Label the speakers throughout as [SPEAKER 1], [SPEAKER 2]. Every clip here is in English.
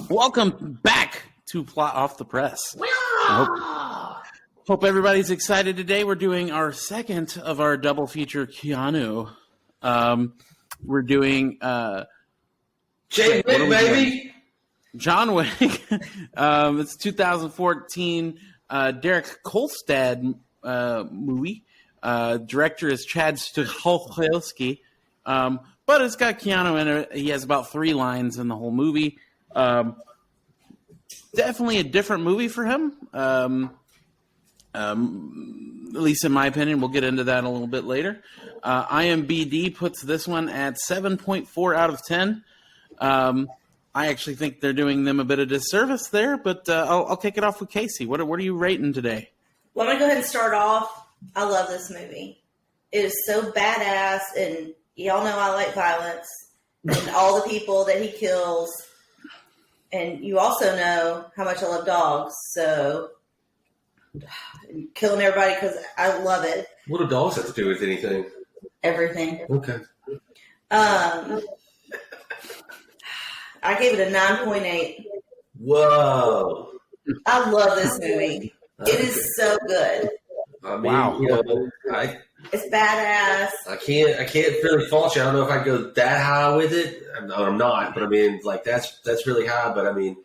[SPEAKER 1] Welcome back to Plot Off the Press. Hope everybody's excited today. We're doing our second of our double feature Keanu. We're doing
[SPEAKER 2] Wick, baby.
[SPEAKER 1] John Wick. It's 2014 Derek Kolstad movie. Director is Chad Stahelski. But it's got Keanu in it. He has about 3 lines in the whole movie. Definitely a different movie for him. At least in my opinion. We'll get into that a little bit later. IMDb puts this one at 7.4 out of 10. I actually think they're doing them a bit of disservice there, but I'll kick it off with Casey. What are you rating today?
[SPEAKER 3] Well, I'm going to go ahead and start off. I love this movie. It is so badass, and y'all know I like violence and all the people that he kills. And you also know how much I love dogs, so killing everybody because I love it.
[SPEAKER 2] What do dogs have to do with anything?
[SPEAKER 3] Everything.
[SPEAKER 2] Okay.
[SPEAKER 3] I gave it a 9.8.
[SPEAKER 2] Whoa.
[SPEAKER 3] I love this movie. It is so good.
[SPEAKER 2] I mean,
[SPEAKER 1] Wow.
[SPEAKER 3] It's badass.
[SPEAKER 2] I can't really fault you. I don't know if I go that high with it. I'm not, but I mean, like that's really high. But I mean,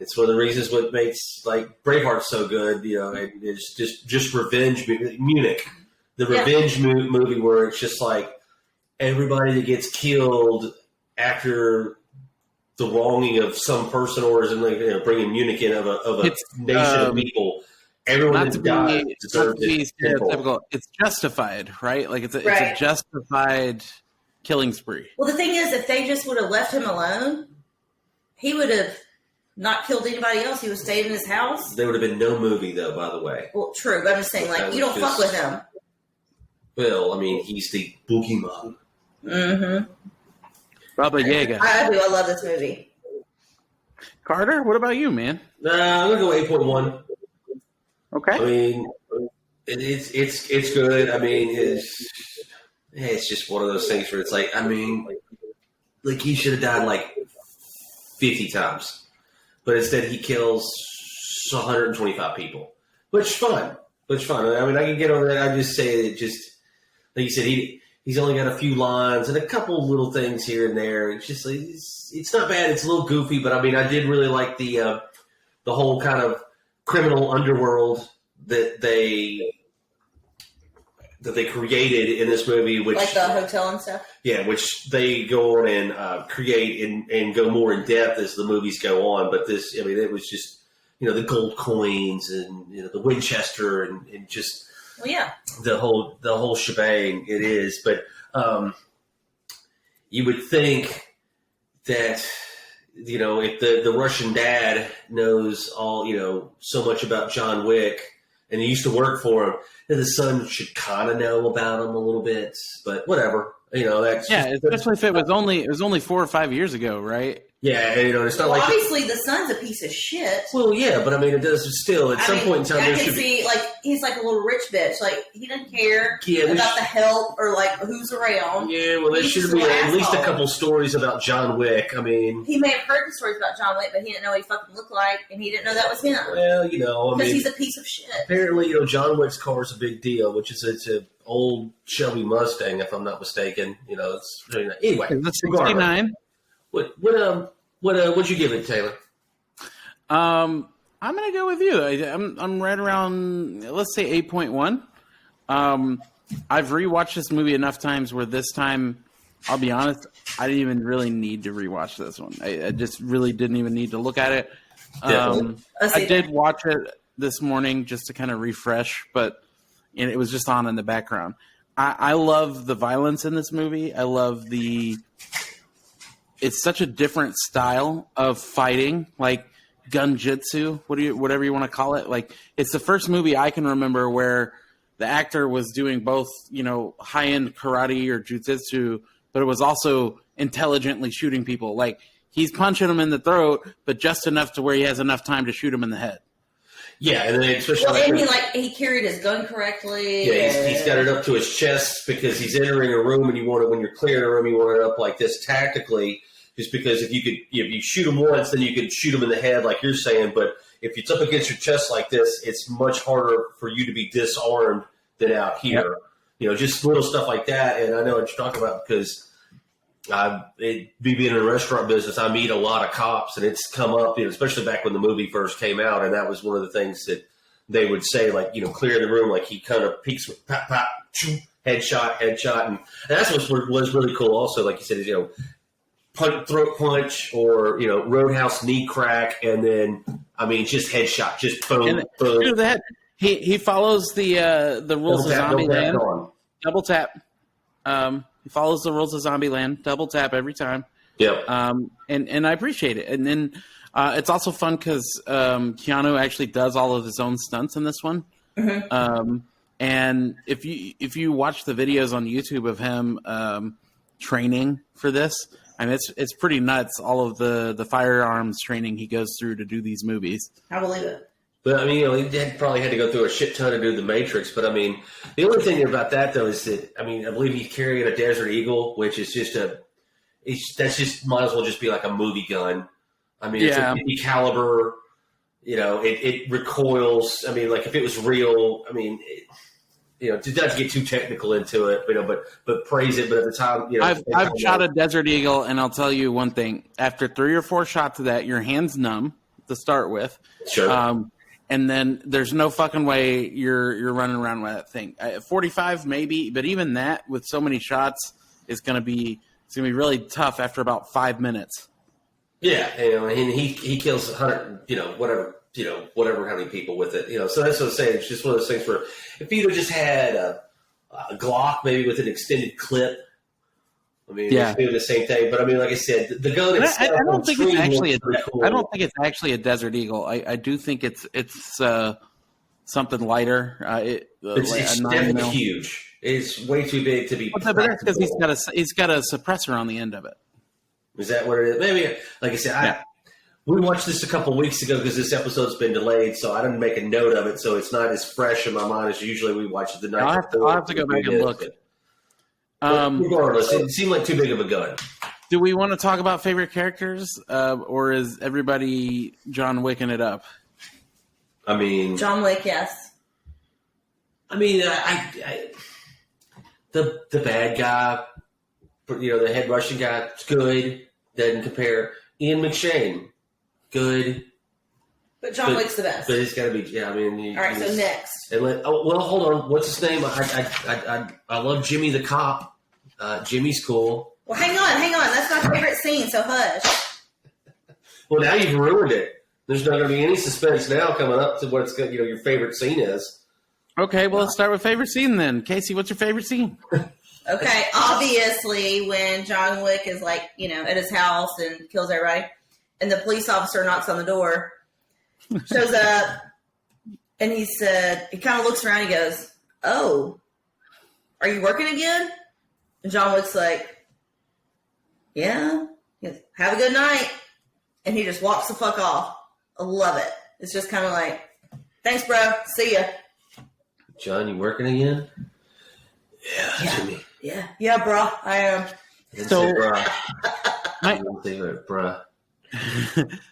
[SPEAKER 2] it's one of the reasons what makes like Braveheart so good. It's just revenge. Munich, the revenge movie where it's just like everybody that gets killed after the wronging of some person, or is like bringing Munich in of a nation of people. Everyone that died deserves it.
[SPEAKER 1] It's justified, right? Like it's a justified killing spree.
[SPEAKER 3] Well, the thing is, if they just would have left him alone, he would have not killed anybody else. He would have stayed in his house.
[SPEAKER 2] There would have been no movie, though, by the way.
[SPEAKER 3] Well, true, but I'm just saying, like, you don't fuck with him.
[SPEAKER 2] Well, I mean, he's the boogeyman.
[SPEAKER 3] Mm-hmm.
[SPEAKER 1] Baba Yaga.
[SPEAKER 3] I do. I love this movie.
[SPEAKER 1] Carter, what about you, man?
[SPEAKER 2] I'm going to go 8.1.
[SPEAKER 1] Okay.
[SPEAKER 2] I mean, it's good. I mean, it's just one of those things where it's like, I mean, like he should have died like 50 times, but instead he kills 125 people, which is fun. I mean, I can get over that. I just say it just like you said, he's only got a few lines and a couple little things here and there. It's just like it's not bad. It's a little goofy, but I mean, I did really like the whole kind of criminal underworld that they created in this movie, which
[SPEAKER 3] like the hotel and stuff. Yeah,
[SPEAKER 2] which they go on and create and go more in depth as the movies go on. But this, I mean, it was just the gold coins and the Winchester and just the whole shebang. It is, but you would think that. If the Russian dad knows all, so much about John Wick and he used to work for him, then the son should kind of know about him a little bit, but whatever, that's
[SPEAKER 1] especially if it was only 4 or 5 years ago, right?
[SPEAKER 2] Yeah, it's not like
[SPEAKER 3] obviously the son's a piece of shit.
[SPEAKER 2] Well, yeah, but I mean, it does still at some point in time.
[SPEAKER 3] I can see like he's like a little rich bitch. Like he doesn't care about the help or like who's around.
[SPEAKER 2] Yeah, well, there should be at least a couple stories about John Wick. I mean,
[SPEAKER 3] he may have heard the stories about John Wick, but he didn't know what he fucking looked like, and he didn't know that was him.
[SPEAKER 2] Well,
[SPEAKER 3] because he's a piece of shit.
[SPEAKER 2] Apparently, John Wick's car is a big deal, which is it's an old Shelby Mustang, if I'm not mistaken. It's really nice. Anyway,
[SPEAKER 1] that's 69.
[SPEAKER 2] What'd you give it, Taylor?
[SPEAKER 1] I'm gonna go with you. I'm right around, let's say 8.1. I've rewatched this movie enough times where this time, I'll be honest, I didn't even really need to rewatch this one. I just really didn't even need to look at it. I did watch it this morning just to kind of refresh, but it was just on in the background. I love the violence in this movie. I love it's such a different style of fighting, like gunjitsu, whatever you want to call it. Like it's the first movie I can remember where the actor was doing both, high-end karate or jujitsu, but it was also intelligently shooting people. Like he's punching them in the throat, but just enough to where he has enough time to shoot them in the head.
[SPEAKER 2] Yeah, and then especially
[SPEAKER 3] he carried his gun correctly.
[SPEAKER 2] Yeah, he's got it up to his chest because he's entering a room, and when you're clearing a room, you want it up like this tactically, just because if you shoot them once, then you could shoot them in the head, like you're saying. But if it's up against your chest like this, it's much harder for you to be disarmed than out here. Yep. Just little stuff like that. And I know what you're talking about because me being in the restaurant business, I meet a lot of cops, and it's come up, especially back when the movie first came out, and that was one of the things that they would say, like, clear the room, like he kind of peeks with pop, pop, headshot, and that's what was really cool. Also, like you said, is throat punch or roadhouse knee crack, and then just headshot, just boom, boom.
[SPEAKER 1] That he follows the rules of Zombieland. Double tap. He follows the rules of Zombieland. Double tap every time.
[SPEAKER 2] Yep.
[SPEAKER 1] And I appreciate it. And then it's also fun because Keanu actually does all of his own stunts in this one. Mm-hmm. And if you watch the videos on YouTube of him training for this, it's pretty nuts. All of the firearms training he goes through to do these movies.
[SPEAKER 3] I believe it.
[SPEAKER 2] But he probably had to go through a shit ton to do the Matrix. But the only thing about that though is that I believe he's carrying a Desert Eagle, which is just might as well just be like a movie gun. It's a 50 caliber. It recoils. Like if it was real, not to get too technical into it, but praise it. But at the time,
[SPEAKER 1] I've shot a Desert Eagle, and I'll tell you one thing: after 3 or 4 shots of that, your hand's numb to start with.
[SPEAKER 2] Sure.
[SPEAKER 1] And then there's no fucking way you're running around with that thing. 45 maybe, but even that with so many shots is gonna be really tough after about 5 minutes.
[SPEAKER 2] Yeah, and he kills 100, whatever how many people with it, So that's what I'm saying. It's just one of those things where if you just had a Glock maybe with an extended clip, it's doing the same thing. But like I said, the gun itself.
[SPEAKER 1] I don't think it's actually cool. I don't think it's actually a Desert Eagle. I do think it's something lighter.
[SPEAKER 2] It's definitely huge. It's way too big to be.
[SPEAKER 1] But that's because he's got a suppressor on the end of it.
[SPEAKER 2] Is that what it is? Maybe, like I said, we watched this a couple weeks ago because this episode's been delayed, so I didn't make a note of it, so it's not as fresh in my mind as usually we watch it the night before.
[SPEAKER 1] I'll have to go back and look.
[SPEAKER 2] Regardless, it seemed like too big of a gun.
[SPEAKER 1] Do we want to talk about favorite characters, or is everybody John Wicking it up?
[SPEAKER 3] John Wick, yes.
[SPEAKER 2] The bad guy, the head Russian guy, is good. Doesn't compare. Ian McShane, good.
[SPEAKER 3] But John Wick's the best.
[SPEAKER 2] But it's got to be, all right,
[SPEAKER 3] so next.
[SPEAKER 2] Hold on. What's his name? I love Jimmy the cop. Jimmy's cool.
[SPEAKER 3] Well, hang on. That's my favorite scene, so hush.
[SPEAKER 2] Well, now you've ruined it. There's not going to be any suspense now coming up to what your favorite scene is.
[SPEAKER 1] Okay, well, let's start with favorite scene then. Casey, what's your favorite scene?
[SPEAKER 3] Okay, obviously when John Wick is at his house and kills everybody, and the police officer knocks on the door, shows up, and he kind of looks around and he goes, "Oh, are you working again?" And John Wick's like, "Yeah." He goes, "Have a good night." And he just walks the fuck off. I love it. It's just kind of like, "Thanks, bro. See ya."
[SPEAKER 2] John, you working again? Yeah, Jimmy.
[SPEAKER 3] Yeah, bro. I am.
[SPEAKER 1] So,
[SPEAKER 2] bruh.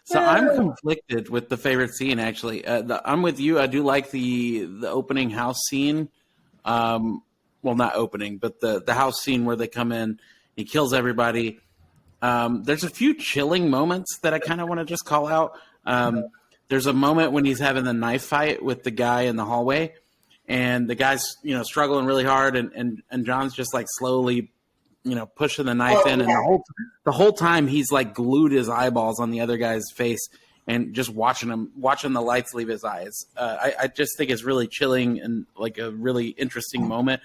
[SPEAKER 1] So I'm conflicted with the favorite scene. Actually, I'm with you. I do like the opening house scene. Well, not opening, but the house scene where they come in, he kills everybody. There's a few chilling moments that I kind of want to just call out. There's a moment when he's having the knife fight with the guy in the hallway, and the guy's struggling really hard, and John's just like slowly pushing the knife in, and the whole time he's like glued his eyeballs on the other guy's face and just watching the lights leave his eyes. I just think it's really chilling and like a really interesting moment.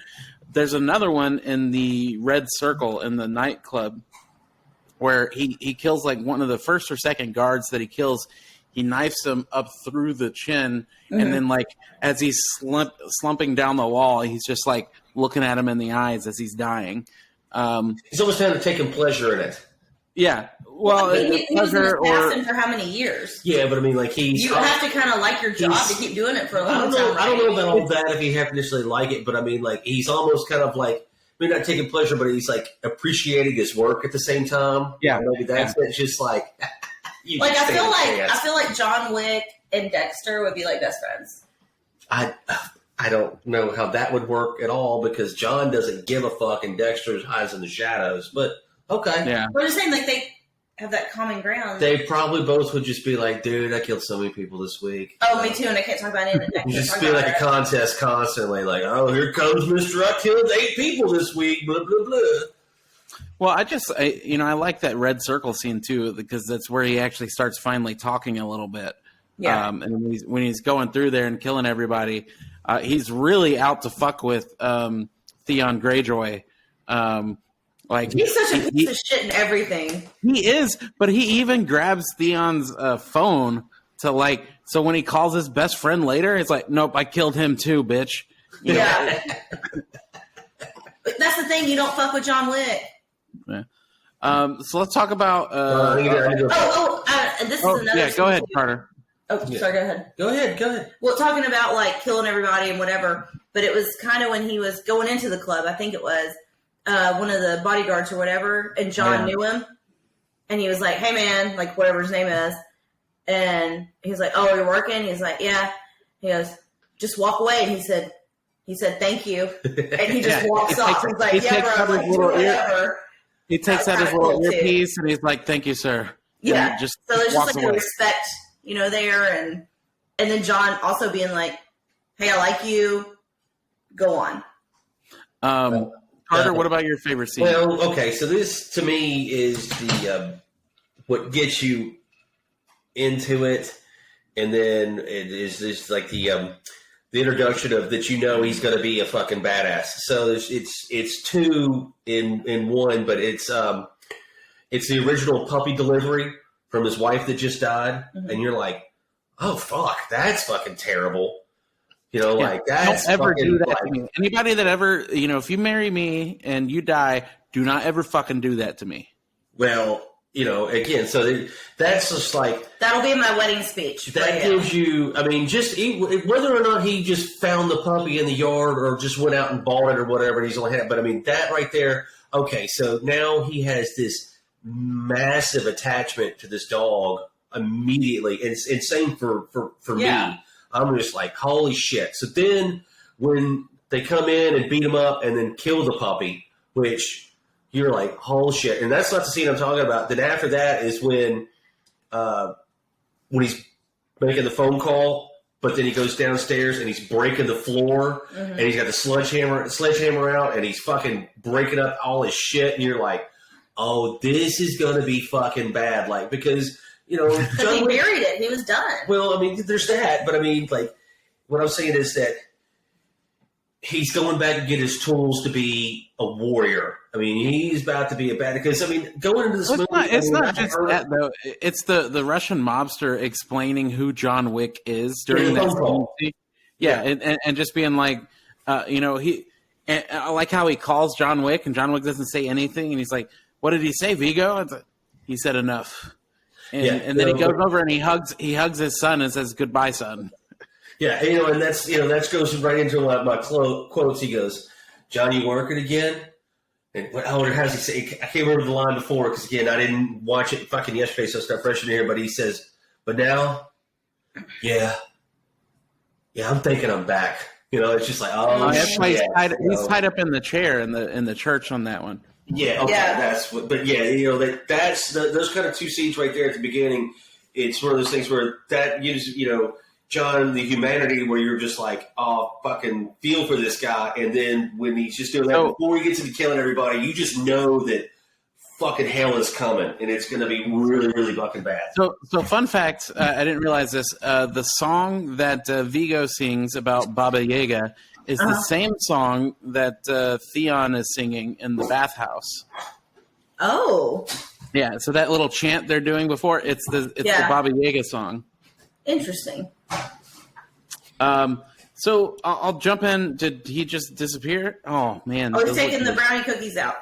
[SPEAKER 1] There's another one in the red circle in the nightclub where he kills like one of the first or second guards that he kills. He knifes him up through the chin, and then like as he's slumping down the wall, he's just like looking at him in the eyes as he's dying.
[SPEAKER 2] He's almost kind of taking pleasure in it.
[SPEAKER 3] Yeah. Well, he was an assassin for how many years?
[SPEAKER 2] Yeah, but like you
[SPEAKER 3] have to kind of like your job to keep doing it for a long time.
[SPEAKER 2] I don't know about all that if you have to initially like it, but like he's almost kind of like maybe not taking pleasure, but he's like appreciating his work at the same time.
[SPEAKER 1] Yeah.
[SPEAKER 2] Maybe that's it. Just like
[SPEAKER 3] I feel like John Wick and Dexter would be like best friends.
[SPEAKER 2] I don't know how that would work at all because John doesn't give a fuck and Dexter hides in the shadows. But okay,
[SPEAKER 1] Yeah.
[SPEAKER 3] We're just saying like they have that common ground.
[SPEAKER 2] they probably both would just be like, dude, I killed so many people this week.
[SPEAKER 3] Oh, me too, and I can't talk about it.
[SPEAKER 2] You just feel like a contest constantly, like, oh, here comes Mr. I killed 8 people this week, blah, blah, blah.
[SPEAKER 1] Well, I like that red circle scene too because that's where he actually starts finally talking a little bit.
[SPEAKER 3] Yeah.
[SPEAKER 1] And when he's going through there and killing everybody, he's really out to fuck with Theon Greyjoy. Like
[SPEAKER 3] he's such a piece of shit in everything.
[SPEAKER 1] He is, but he even grabs Theon's phone to like. So when he calls his best friend later, it's like, nope, I killed him too, bitch. You know?
[SPEAKER 3] But that's the thing. You don't fuck with John Wick.
[SPEAKER 1] Yeah. So let's talk about.
[SPEAKER 3] This is another.
[SPEAKER 1] Yeah, go ahead, Carter.
[SPEAKER 3] Oh, sorry. Go ahead.
[SPEAKER 2] Go ahead.
[SPEAKER 3] Well, talking about like killing everybody and whatever, but it was kind of when he was going into the club. I think it was one of the bodyguards or whatever, and John knew him, and he was like, "Hey, man," like whatever his name is, and he was like, "Oh, you're working?" He's like, "Yeah." He goes, "Just walk away," and he said, "Thank you," and he just walks off. He's like, "Yeah, bro, like, whatever."
[SPEAKER 1] He takes out his little earpiece and he's like, "Thank you, sir."
[SPEAKER 3] Yeah.
[SPEAKER 1] And just
[SPEAKER 3] so there's just like
[SPEAKER 1] away.
[SPEAKER 3] a respect, there, and then John also being like, "Hey, I like you. Go on."
[SPEAKER 1] Carter, what about your favorite scene?
[SPEAKER 2] Well, okay, so this to me is the what gets you into it, and then it is just like the introduction of that he's going to be a fucking badass. So it's 2 in 1, but it's the original puppy delivery from his wife that just died, and you're like, oh fuck, that's fucking terrible. Like that's
[SPEAKER 1] don't ever
[SPEAKER 2] fucking,
[SPEAKER 1] do that
[SPEAKER 2] like,
[SPEAKER 1] to me. Anybody that ever, if you marry me and you die, do not ever fucking do that to me.
[SPEAKER 2] Well, again, so that's just like
[SPEAKER 3] that'll be my wedding speech.
[SPEAKER 2] That gives you, I mean, just whether or not he just found the puppy in the yard or just went out and bought it or whatever, and he's only had it. But I mean, that right there. Okay, so now he has this massive attachment to this dog immediately, and same for me. I'm just like, holy shit. So then when they come in and beat him up and then kill the puppy, which you're like, holy shit. And that's not the scene I'm talking about. Then after that is when he's making the phone call, but then he goes downstairs and he's breaking the floor, and he's got the sledgehammer out, and he's fucking breaking up all his shit. And you're like, oh, this is going to be fucking bad. Like, because...
[SPEAKER 3] Because he buried it. He was done.
[SPEAKER 2] Well, I mean, there's that. But, I mean, like, what I'm saying is that he's going back to get his tools to be a warrior. I mean, he's about to be a bad... Because, I mean, going into this movie...
[SPEAKER 1] It's not just that, though. It's the Russian mobster explaining who John Wick is during that scene. Yeah, and just being like, he... And I like how he calls John Wick, and John Wick doesn't say anything. And he's like, what did he say, Vigo? He said enough. And then he goes over and he hugs his son and says, "Goodbye, son."
[SPEAKER 2] Yeah, and that goes right into my quotes. He goes, "John, you working again?" And how does he say? I can't remember the line before because again, I didn't watch it fucking yesterday, so it's not fresh in here. But he says, "But now, yeah, I'm thinking I'm back." It's just like, oh,
[SPEAKER 1] that's why he's tied up in the chair in the church on that one.
[SPEAKER 2] Yeah, okay, that's what. But yeah, that's those kind of 2 scenes right there at the beginning. It's one of those things where that gives John the humanity where you're just like, oh, fucking feel for this guy, and then when he's just doing that before he gets into killing everybody, you just know that fucking hell is coming, and it's going to be really, really fucking bad.
[SPEAKER 1] So fun fact, I didn't realize this. The song that Vigo sings about Baba Yaga is the same song that Theon is singing in the bathhouse.
[SPEAKER 3] Oh.
[SPEAKER 1] Yeah, so that little chant they're doing before, it's the Baba Yaga song.
[SPEAKER 3] Interesting.
[SPEAKER 1] So I'll jump in. Did he just disappear? Oh, man.
[SPEAKER 3] Oh, he's taking the brownie cookies out.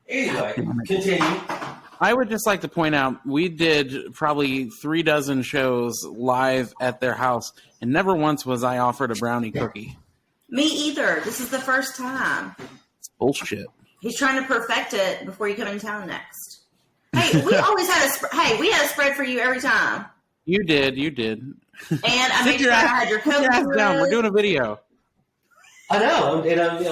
[SPEAKER 2] Anyway, continue.
[SPEAKER 1] I would just like to point out, we did probably 36 shows live at their house, and never once was I offered a brownie cookie.
[SPEAKER 3] Me either. This is the first time.
[SPEAKER 1] It's Bullshit.
[SPEAKER 3] He's trying to perfect it before you come in town next. Hey, we always had we had a spread for you every time.
[SPEAKER 1] You did.
[SPEAKER 3] And I made sure I had your
[SPEAKER 1] Put your ass down. We're doing a video.
[SPEAKER 2] I know, and I'm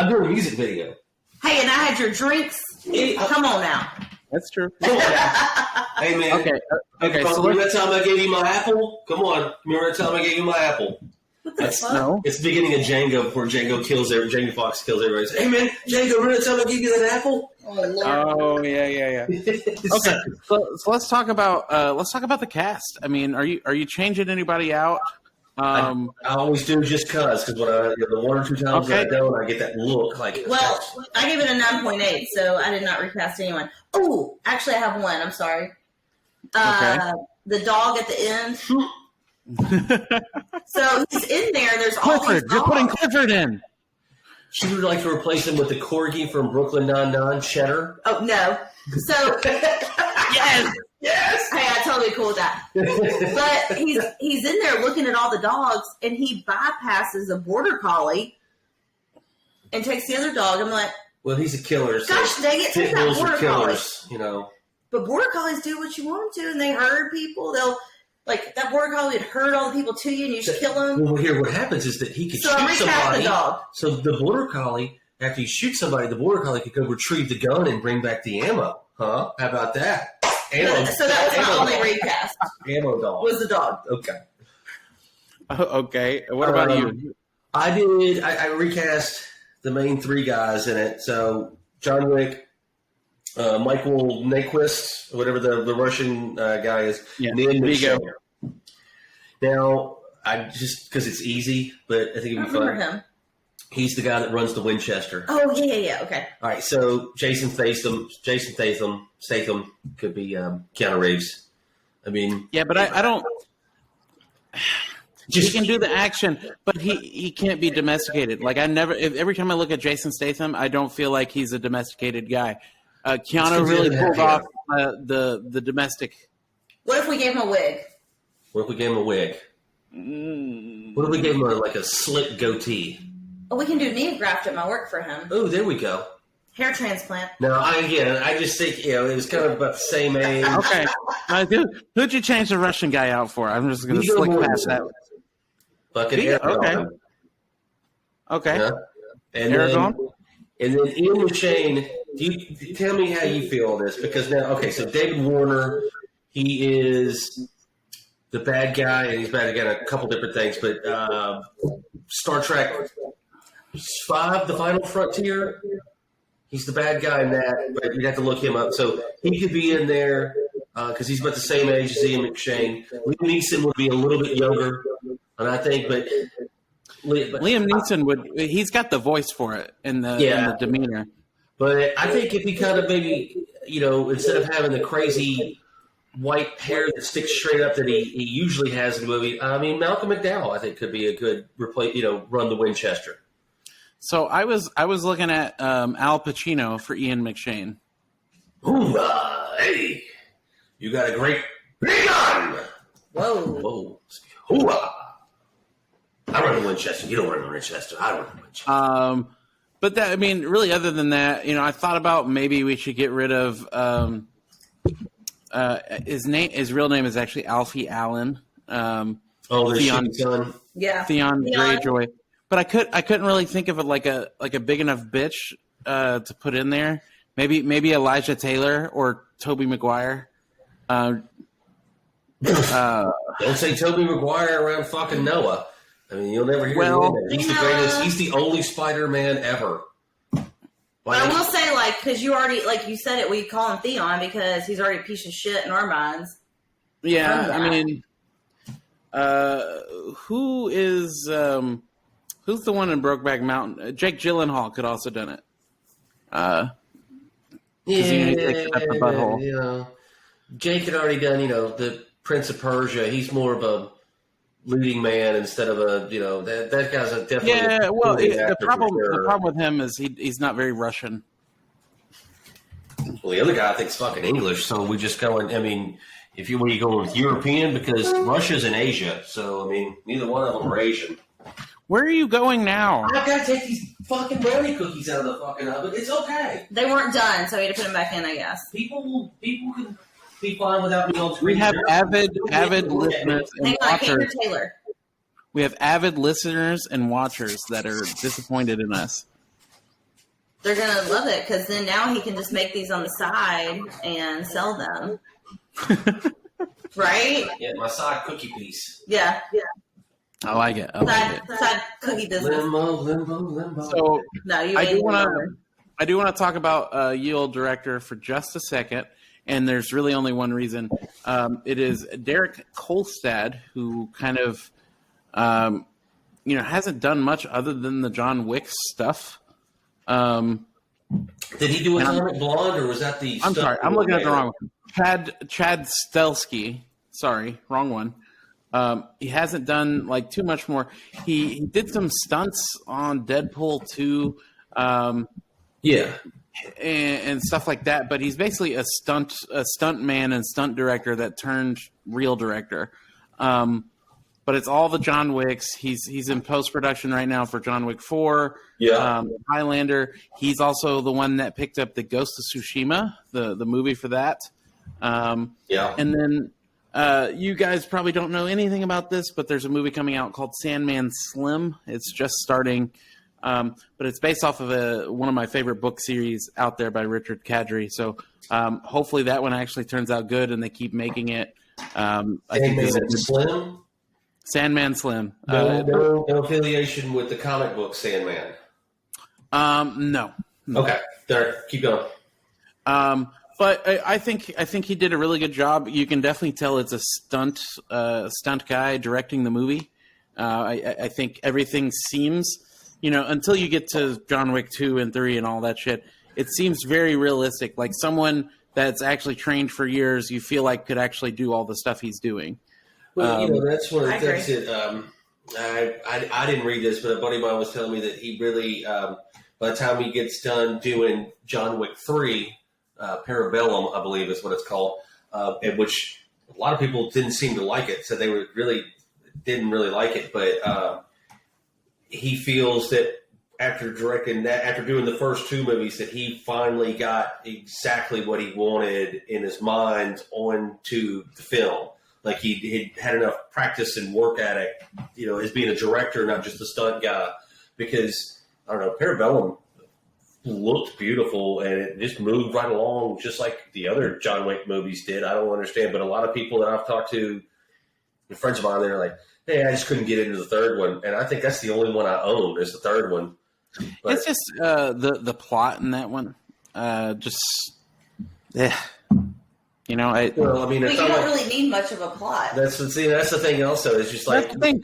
[SPEAKER 2] doing a music video.
[SPEAKER 3] Hey, and I had your drinks. Come on now.
[SPEAKER 1] That's true.
[SPEAKER 2] Hey, man.
[SPEAKER 1] Okay. So
[SPEAKER 2] remember that time I gave you my apple? Come on. Remember that time I gave you my apple?
[SPEAKER 3] What the fuck?
[SPEAKER 1] No.
[SPEAKER 2] It's the beginning of Django before Django Fox kills everybody. Hey, man, Django, remember that time I gave you that apple?
[SPEAKER 3] Oh, Lord.
[SPEAKER 1] Oh yeah. Okay, so let's talk about the cast. I mean, are you changing anybody out?
[SPEAKER 2] I always do just because when the one or two times that I don't, I get that look like.
[SPEAKER 3] Well, I gave it a 9.8, so I did not recast anyone. Oh, actually, I have one. I'm sorry. The dog at the end. So he's in there. There's all these dogs.
[SPEAKER 1] You're putting Clifford in.
[SPEAKER 2] She would like to replace him with the corgi from Brooklyn Nine-Nine, Cheddar.
[SPEAKER 3] Oh no! So yes. Hey, I'm totally cool with that. But he's in there looking at all the dogs, and he bypasses a border collie and takes the other dog. I'm like,
[SPEAKER 2] well, he's a killer. So
[SPEAKER 3] gosh dang it! Take that border
[SPEAKER 2] killers,
[SPEAKER 3] collie. But border collies do what you want them to, and they herd people. They'll. Like, that border collie would herd all the people to you, and you just kill them.
[SPEAKER 2] Well, here, what happens is that he could shoot somebody. The dog. So the border collie, after you shoot somebody, the border collie could go retrieve the gun and bring back the ammo. Huh? How about that? Ammo.
[SPEAKER 3] So that was my only recast.
[SPEAKER 2] Ammo dog.
[SPEAKER 3] Was the dog.
[SPEAKER 2] Okay.
[SPEAKER 1] Okay. What about you?
[SPEAKER 2] I did. I recast the main three guys in it. So John Wick, Michael Nyqvist, whatever the Russian guy is, Ned McShane. Now, I just because it's easy, but I think it'd be fun.
[SPEAKER 3] Him.
[SPEAKER 2] He's the guy that runs the Winchester.
[SPEAKER 3] Oh yeah. Okay.
[SPEAKER 2] All right, so Jason Statham could be Keanu Reeves. I mean,
[SPEAKER 1] yeah, but I don't. He can do the action, but he can't be domesticated. Like every time I look at Jason Statham, I don't feel like he's a domesticated guy. Keanu really pulled off the domestic.
[SPEAKER 3] What if we gave him a wig?
[SPEAKER 2] What if we gave him a wig? What if we gave him a slick goatee?
[SPEAKER 3] Oh, we can do knee graft at my work for him.
[SPEAKER 2] Oh, there we go.
[SPEAKER 3] Hair transplant.
[SPEAKER 2] No, I just think it was kind of about the same age.
[SPEAKER 1] Okay, who'd you change the Russian guy out for? I'm just going to slick past that.
[SPEAKER 2] Fucking Aragon.
[SPEAKER 1] Okay.
[SPEAKER 2] Yeah. And Aragon. And then Ian McShane. Tell me how you feel on this, because now, so David Warner, he is the bad guy, and he's bad again a couple different things, but Star Trek V, The Final Frontier, he's the bad guy in that, but you'd have to look him up. So he could be in there because he's about the same age as Ian McShane. Liam Neeson would be a little bit younger, and I think, but
[SPEAKER 1] Liam Neeson he's got the voice for it and the demeanor.
[SPEAKER 2] But I think if he kind of maybe, instead of having the crazy white hair that sticks straight up that he usually has in the movie, I mean, Malcolm McDowell, I think, could be a good run the Winchester.
[SPEAKER 1] So I was looking at Al Pacino for Ian McShane.
[SPEAKER 2] Ooh, hey, you got a great big gun.
[SPEAKER 3] Whoa.
[SPEAKER 2] Ooh, I run the Winchester. You don't run the Winchester. I run the Winchester.
[SPEAKER 1] But that, I mean, really, other than that, I thought about maybe we should get rid of his real name is actually Alfie Allen.
[SPEAKER 2] The son.
[SPEAKER 3] Yeah.
[SPEAKER 1] Theon Greyjoy. But I couldn't really think of it like a big enough bitch to put in there. Maybe Elijah Taylor or Tobey Maguire.
[SPEAKER 2] Don't say Tobey Maguire around fucking Noah. I mean, you'll never hear him. He's the greatest. He's the only Spider-Man ever.
[SPEAKER 3] But I will say, because you already, you said it, we call him Theon because he's already a piece of shit in our minds.
[SPEAKER 1] Yeah, I mean, who's the one in Brokeback Mountain? Jake Gyllenhaal could also done it. The butthole.
[SPEAKER 2] Jake had already done, the Prince of Persia. He's more of a leading man instead of that guy's a definitely.
[SPEAKER 1] Yeah, well, the problem with him is he's not very Russian.
[SPEAKER 2] Well, the other guy I think is fucking English, so we just go and I mean, if you go with European because Russia's in Asia, so I mean neither one of them are Asian.
[SPEAKER 1] Where are you going now?
[SPEAKER 2] I've got to take these fucking brownie cookies out of the fucking oven. It's okay.
[SPEAKER 3] They weren't done, so we had to put them back in, I guess.
[SPEAKER 2] People can be fine without me on screen.
[SPEAKER 1] We have avid listeners and
[SPEAKER 3] Hang on, I can't hear
[SPEAKER 1] watchers.
[SPEAKER 3] Taylor.
[SPEAKER 1] We have avid listeners and watchers that are disappointed in us.
[SPEAKER 3] They're going to love it because then now he can just make these on the side and sell them. Right?
[SPEAKER 2] Yeah, my side cookie piece.
[SPEAKER 3] Yeah.
[SPEAKER 1] I like it.
[SPEAKER 3] Side cookie business.
[SPEAKER 2] Limbo.
[SPEAKER 1] So
[SPEAKER 3] No, you
[SPEAKER 1] I
[SPEAKER 3] ain't.
[SPEAKER 1] do want to talk about Ye Olde Director for just a second, and there's really only one reason. It is Derek Kolstad, who kind of, hasn't done much other than the John Wick stuff.
[SPEAKER 2] Did he do Atomic Blonde, or was that the?
[SPEAKER 1] I'm sorry, I'm looking at the wrong one. Chad Stelsky. Sorry, wrong one. He hasn't done like too much more. He did some stunts on Deadpool 2,
[SPEAKER 2] Yeah,
[SPEAKER 1] and stuff like that. But he's basically a stunt man and stunt director that turned real director. But it's all the John Wicks. He's in post production right now for John Wick 4.
[SPEAKER 2] Yeah.
[SPEAKER 1] Highlander. He's also the one that picked up the Ghost of Tsushima, the movie for that.
[SPEAKER 2] yeah.
[SPEAKER 1] And then you guys probably don't know anything about this, but there's a movie coming out called Sandman Slim. It's just starting, but it's based off of one of my favorite book series out there by Richard Kadri. So hopefully that one actually turns out good, and they keep making it. I think this is
[SPEAKER 2] Slim.
[SPEAKER 1] Sandman Slim.
[SPEAKER 2] No affiliation with the comic book Sandman.
[SPEAKER 1] No.
[SPEAKER 2] Okay, there. Keep going.
[SPEAKER 1] But I think he did a really good job. You can definitely tell it's a stunt guy directing the movie. I think everything seems, until you get to John Wick 2 and 3 and all that shit, it seems very realistic. Like someone that's actually trained for years, you feel like could actually do all the stuff he's doing.
[SPEAKER 2] Well, that's what that's it. I didn't read this, but a buddy of mine was telling me that he really, by the time he gets done doing John Wick 3, Parabellum, I believe is what it's called, in which a lot of people didn't seem to like it, so they didn't really like it. But he feels that after directing that, after doing the first two movies, that he finally got exactly what he wanted in his mind onto the film. Like he had enough practice and work at it, as being a director, not just a stunt guy. Because I don't know, Parabellum looked beautiful and it just moved right along, just like the other John Wick movies did. I don't understand, but a lot of people that I've talked to, friends of mine, they're like, "Hey, I just couldn't get into the third one," and I think that's the only one I own is the third one. But
[SPEAKER 1] it's just the plot in that one,
[SPEAKER 2] well, I mean,
[SPEAKER 3] But
[SPEAKER 2] it's
[SPEAKER 3] you
[SPEAKER 2] not
[SPEAKER 3] don't
[SPEAKER 2] like,
[SPEAKER 3] really need much of a plot.
[SPEAKER 2] that's the thing. Also, it's just like
[SPEAKER 1] that's the thing.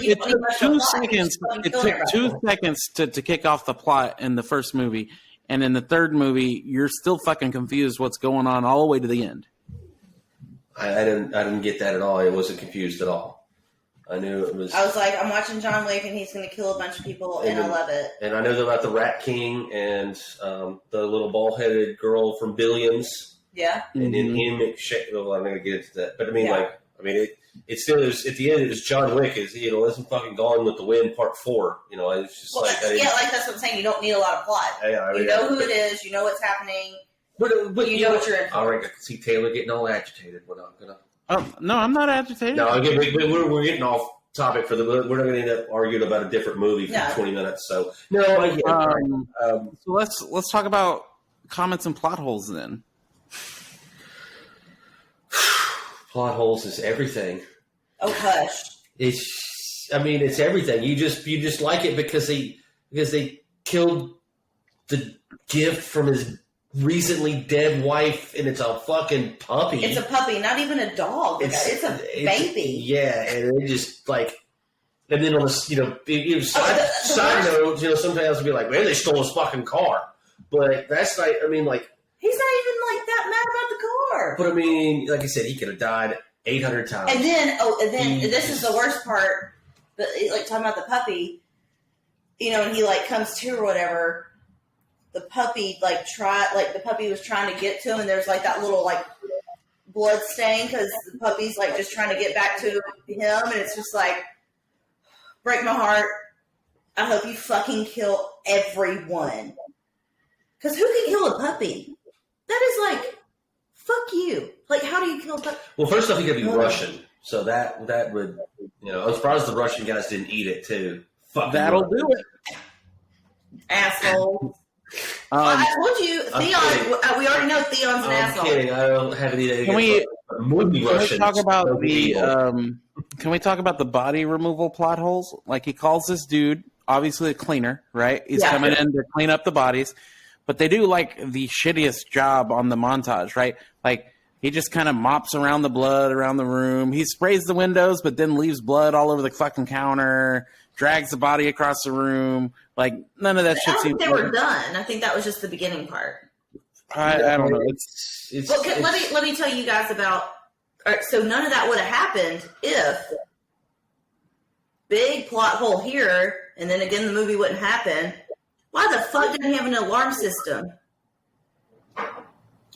[SPEAKER 1] It took 2 seconds. It took 2 seconds to kick off the plot in the first movie, and in the third movie, you're still fucking confused what's going on all the way to the end.
[SPEAKER 2] I didn't get that at all. I wasn't confused at all. I knew it was.
[SPEAKER 3] I was like, I'm watching John Wick, and he's going to kill a bunch of people, and I love it.
[SPEAKER 2] And I know about the Rat King and the little ball-headed girl from Billions.
[SPEAKER 3] Yeah.
[SPEAKER 2] And then him, well, I'm not going to get into that. But I mean, it still is, at the end, it was John Wick isn't fucking Gone with the Wind Part 4. It's just
[SPEAKER 3] like that's what I'm saying. You don't need a lot of plot. You know who it is. You know what's happening. But you know what you're in for.
[SPEAKER 2] All right, I can see Taylor getting all agitated. We're not going to.
[SPEAKER 1] Oh, no, I'm not agitated.
[SPEAKER 2] No, again, we're getting off topic we're not going to end up arguing about a different movie for 20 minutes. So, no,
[SPEAKER 1] so let's talk about comments and plot holes then.
[SPEAKER 2] Plot holes is everything.
[SPEAKER 3] Oh, hush!
[SPEAKER 2] It's everything. You just like it because they killed the gift from his recently dead wife, and it's a fucking puppy.
[SPEAKER 3] It's a puppy, not even a dog. It's a baby.
[SPEAKER 2] Yeah, and it just like, and then on the side note, sometimes I'll be like, man, they stole his fucking car, but that's like,
[SPEAKER 3] he's not even like that mad about the car.
[SPEAKER 2] But I mean, like I said, he could have died 800 times.
[SPEAKER 3] And then this is the worst part. But like talking about the puppy, and he like comes to or whatever. The puppy the puppy was trying to get to him, and there's like that little like blood stain because the puppy's like just trying to get back to him, and it's just like, break my heart. I hope you fucking kill everyone. Because who can kill a puppy? That is like, fuck you. Like, how do you kill a puppy?
[SPEAKER 2] Well, first off, he could be Russian. So that would, I'm surprised the Russian guys didn't eat it, too. Fuck.
[SPEAKER 1] That'll do it.
[SPEAKER 3] Asshole. I told you, Theon, we already know Theon's an asshole.
[SPEAKER 2] I'm kidding. I don't have anything
[SPEAKER 1] Can we
[SPEAKER 2] talk
[SPEAKER 1] about can we talk about the body removal plot holes? Like, he calls this dude, obviously a cleaner, right? He's coming in to clean up the bodies. But they do, like, the shittiest job on the montage, right? Like, he just kind of mops around the blood around the room. He sprays the windows, but then leaves blood all over the fucking counter, drags the body across the room. Like, none of that shit seems...
[SPEAKER 3] they were done. I think that was just the beginning part.
[SPEAKER 1] I don't know.
[SPEAKER 3] Let me tell you guys about... All right, so none of that would have happened if... Big plot hole here, and then again the movie wouldn't happen. Why the fuck didn't he have an alarm system?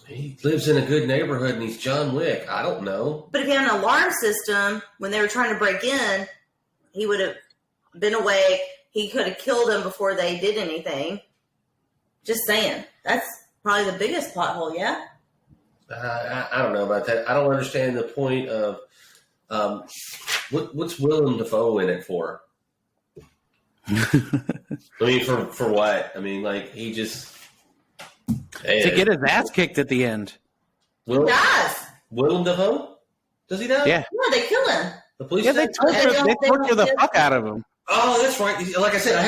[SPEAKER 2] He lives in a good neighborhood and he's John Wick. I don't know.
[SPEAKER 3] But if he had an alarm system, when they were trying to break in, he would have been awake. He could have killed them before they did anything. Just saying. That's probably the biggest plot hole, yeah?
[SPEAKER 2] I don't know about that. I don't understand the point of what's Willem Dafoe in it for? I mean, for what? I mean, like, he just...
[SPEAKER 1] to get his ass kicked at the end.
[SPEAKER 3] He does.
[SPEAKER 2] Willem Dafoe? Does he die?
[SPEAKER 1] Yeah.
[SPEAKER 3] No, they kill him.
[SPEAKER 2] The police...
[SPEAKER 1] Yeah, they torture the fuck out of him.
[SPEAKER 2] Oh, that's right. Like I said, I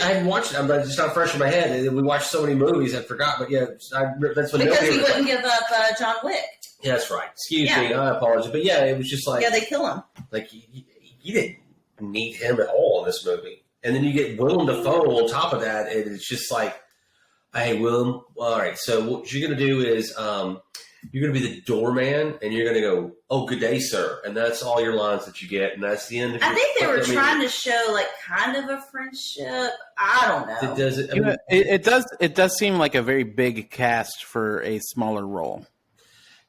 [SPEAKER 2] hadn't watched it. But it's just not fresh in my head. We watched so many movies, I forgot. But yeah, that's what...
[SPEAKER 3] Because he wouldn't give up John Wick.
[SPEAKER 2] Yeah, that's right. Excuse me, I apologize. But yeah, it was just like...
[SPEAKER 3] Yeah, they kill him.
[SPEAKER 2] Like, you didn't need him at all in this movie. And then you get Willem Dafoe on top of that, and it's just like, hey, Willem, all right, so what you're going to do is you're going to be the doorman, and you're going to go, oh, good day, sir. And that's all your lines that you get, and that's the end of your...
[SPEAKER 3] I think they were trying to show, like, kind of a friendship. I don't know.
[SPEAKER 1] It does seem like a very big cast for a smaller role.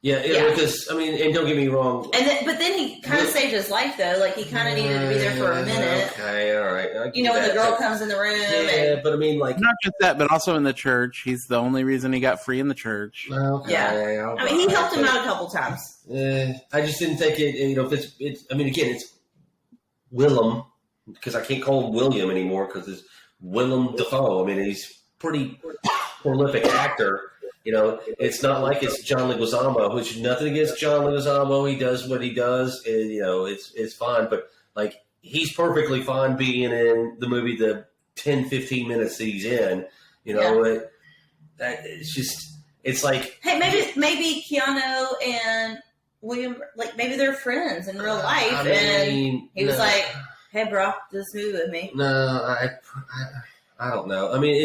[SPEAKER 2] Yeah, because, I mean, and don't get me wrong.
[SPEAKER 3] But then he kind of saved his life, though. Like, he kind of needed to be there for a minute.
[SPEAKER 2] Okay, all right.
[SPEAKER 3] When the girl comes in the room.
[SPEAKER 2] Yeah, but I mean, like...
[SPEAKER 1] Not just that, but also in the church. He's the only reason he got free in the church.
[SPEAKER 2] Okay.
[SPEAKER 3] Yeah. I mean, he helped him out a couple times.
[SPEAKER 2] I just didn't think if it's... I mean, again, it's Willem, because I can't call him William anymore, because it's Willem Dafoe. I mean, he's pretty prolific actor. It's not like it's John Leguizamo, which nothing against John Leguizamo. He does what he does, and it's fine. But like, he's perfectly fine being in the movie the 10, 15 minutes that he's in. It's just, it's like,
[SPEAKER 3] hey, maybe Keanu and William, like, maybe they're friends in real life, and he was like, hey, bro, just move with me.
[SPEAKER 2] No, I don't know. I mean,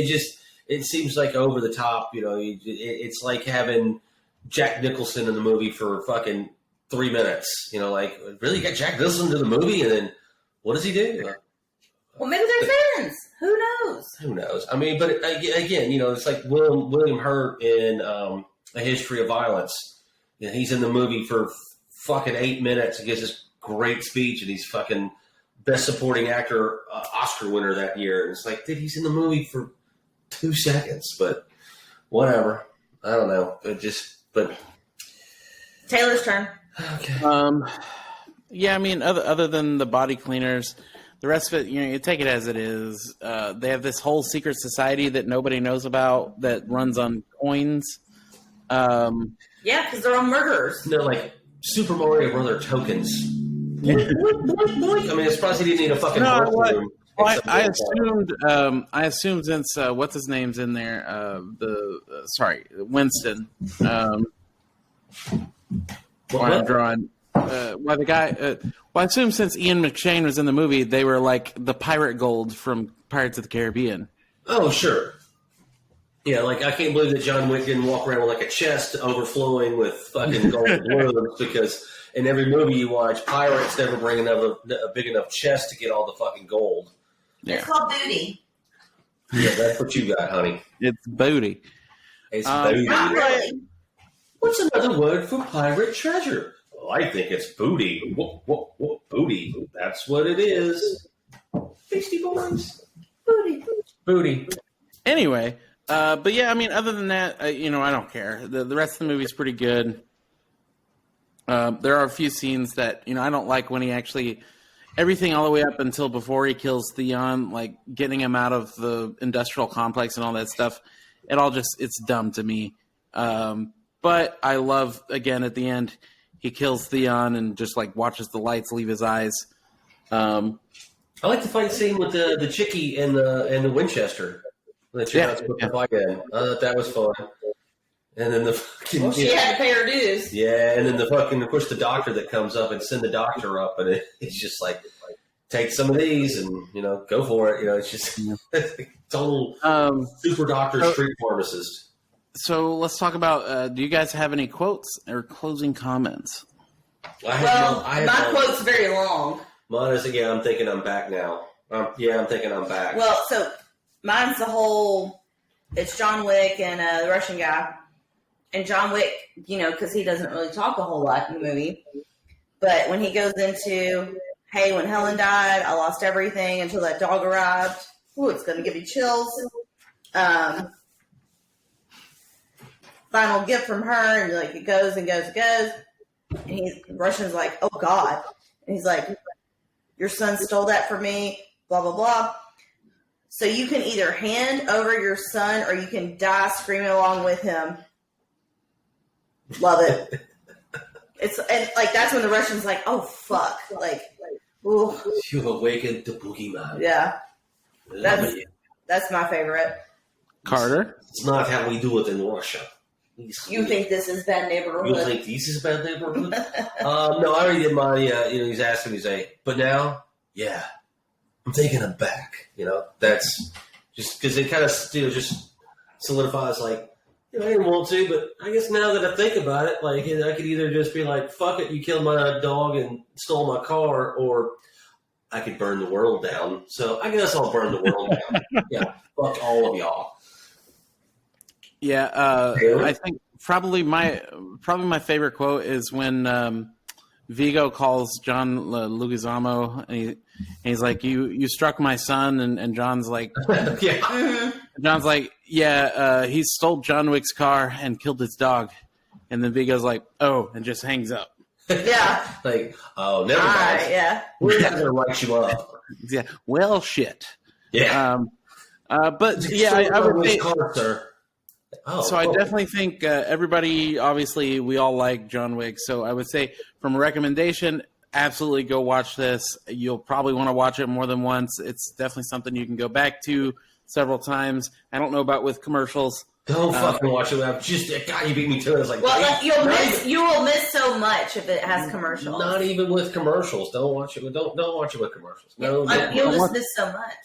[SPEAKER 2] it seems like over the top, it's like having Jack Nicholson in the movie for fucking 3 minutes. Like, really, you got Jack Nicholson to the movie, and then what does he do?
[SPEAKER 3] Well, maybe they're friends. Who knows?
[SPEAKER 2] Who knows? I mean, but again, it's like William Hurt in A History of Violence. He's in the movie for fucking 8 minutes and gives this great speech, and he's fucking Best Supporting Actor Oscar winner that year. And it's like, dude, he's in the movie for 2 seconds, but whatever. I don't know. But
[SPEAKER 3] Taylor's turn.
[SPEAKER 2] Okay.
[SPEAKER 1] Yeah, I mean, other than the body cleaners, the rest of it, you take it as it is. They have this whole secret society that nobody knows about that runs on coins.
[SPEAKER 3] Yeah, because they're all murderers.
[SPEAKER 2] No, like Super Mario Brother tokens. I mean, it's probably didn't need a fucking room.
[SPEAKER 1] Well, I assumed since what's his name's in there, Winston. I'm drawing. The guy. I assume since Ian McShane was in the movie, they were like the pirate gold from Pirates of the Caribbean.
[SPEAKER 2] Oh, sure. Yeah, like, I can't believe that John Wick didn't walk around with like a chest overflowing with fucking gold balloons, because in every movie you watch, pirates never bring a big enough chest to get all the fucking gold.
[SPEAKER 1] Yeah.
[SPEAKER 3] It's called booty.
[SPEAKER 2] Yeah, that's what you got, honey.
[SPEAKER 1] It's booty.
[SPEAKER 2] It's booty.
[SPEAKER 3] Not really.
[SPEAKER 2] What's another word for pirate treasure? Well, I think it's booty. What booty? That's what it is. Beastie Boys.
[SPEAKER 3] Booty.
[SPEAKER 1] Anyway, but yeah, I mean, other than that, I don't care. The rest of the movie's pretty good. There are a few scenes that, I don't like when he actually, everything all the way up until before he kills Theon, like getting him out of the industrial complex and all that stuff. It's dumb to me. But I love, again, at the end, he kills Theon and just like watches the lights leave his eyes.
[SPEAKER 2] I like the fight scene with the chickie and the Winchester. That you have to put the fight in. I thought that was fun. And then the fucking...
[SPEAKER 3] Well, she had to pay her dues.
[SPEAKER 2] Yeah, and then the fucking, of course, the doctor that comes up and send the doctor up, and it's just like, take some of these and, go for it. It's just total super doctor, street pharmacist.
[SPEAKER 1] So let's talk about, do you guys have any quotes or closing comments?
[SPEAKER 3] My quote's very long.
[SPEAKER 2] Mine is, again, I'm thinking I'm back now. I'm thinking I'm back.
[SPEAKER 3] Well, so mine's it's John Wick and the Russian guy. And John Wick, because he doesn't really talk a whole lot in the movie. But when he goes into, hey, when Helen died, I lost everything until that dog arrived. Ooh, it's going to give you chills. Final gift from her, and like it goes and goes and goes. And Russian's like, oh God. And he's like, your son stole that from me, blah, blah, blah. So you can either hand over your son or you can die screaming along with him. Love it. And that's when the Russian's like, oh fuck. Ooh.
[SPEAKER 2] You awakened the boogeyman.
[SPEAKER 3] Yeah. That's my favorite.
[SPEAKER 1] Carter?
[SPEAKER 2] It's not how we do it in Russia.
[SPEAKER 3] You think this is bad neighborhood?
[SPEAKER 2] You think this is bad neighborhood? No, I already did mine. He's asking me, but now, yeah, I'm taking him back. That's just because it kind of, just solidifies, I didn't want to, but I guess now that I think about it, I could either just be like, fuck it, you killed my dog and stole my car, or I could burn the world down. So I guess I'll burn the world down. Yeah, fuck all of y'all.
[SPEAKER 1] Yeah, I think probably my favorite quote is when Vigo calls John Leguizamo and he's like, "You struck my son," and John's like,
[SPEAKER 2] yeah.
[SPEAKER 1] John's like, "Yeah, he stole John Wick's car and killed his dog," and then Vigo's like, "Oh," and just hangs up.
[SPEAKER 3] Yeah,
[SPEAKER 2] oh, never mind.
[SPEAKER 3] Yeah,
[SPEAKER 2] we're not gonna write you up.
[SPEAKER 1] Yeah, well, shit.
[SPEAKER 2] Yeah,
[SPEAKER 1] but yeah, I would say.
[SPEAKER 2] Car, sir.
[SPEAKER 1] So I definitely think everybody, obviously, we all like John Wick. So I would say from a recommendation, absolutely go watch this. You'll probably want to watch it more than once. It's definitely something you can go back to several times. I don't know about with commercials.
[SPEAKER 2] Don't fucking watch it. God, you beat me to it. I was like,
[SPEAKER 3] well, you will miss so much if it has commercials.
[SPEAKER 2] Not even with commercials. Don't watch it. Don't watch it with commercials. No,
[SPEAKER 3] you'll just miss so much.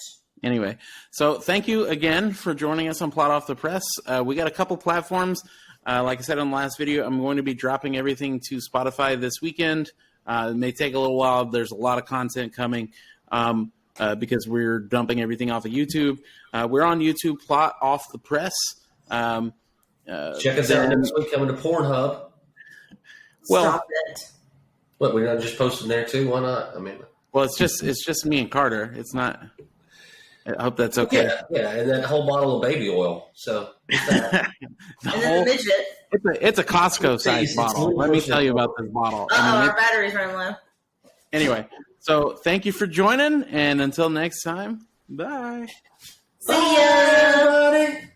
[SPEAKER 1] Anyway, so thank you again for joining us on Plot Off the Press. We got a couple platforms. Like I said on the last video, I'm going to be dropping everything to Spotify this weekend. It may take a little while. There's a lot of content coming because we're dumping everything off of YouTube. We're on YouTube, Plot Off the Press.
[SPEAKER 2] Check us out next week coming to Pornhub.
[SPEAKER 1] Well,
[SPEAKER 3] stop it.
[SPEAKER 2] What, we're not just posting there too? Why not? I mean,
[SPEAKER 1] well, it's just me and Carter. It's not. I hope that's okay.
[SPEAKER 2] Yeah, and that whole bottle of baby oil. So
[SPEAKER 3] and then the midget.
[SPEAKER 1] It's a Costco-sized bottle. Let me tell you about this bottle.
[SPEAKER 3] Our battery's running low.
[SPEAKER 1] Anyway, so thank you for joining, and until next time, bye.
[SPEAKER 3] See ya.
[SPEAKER 2] Bye, everybody.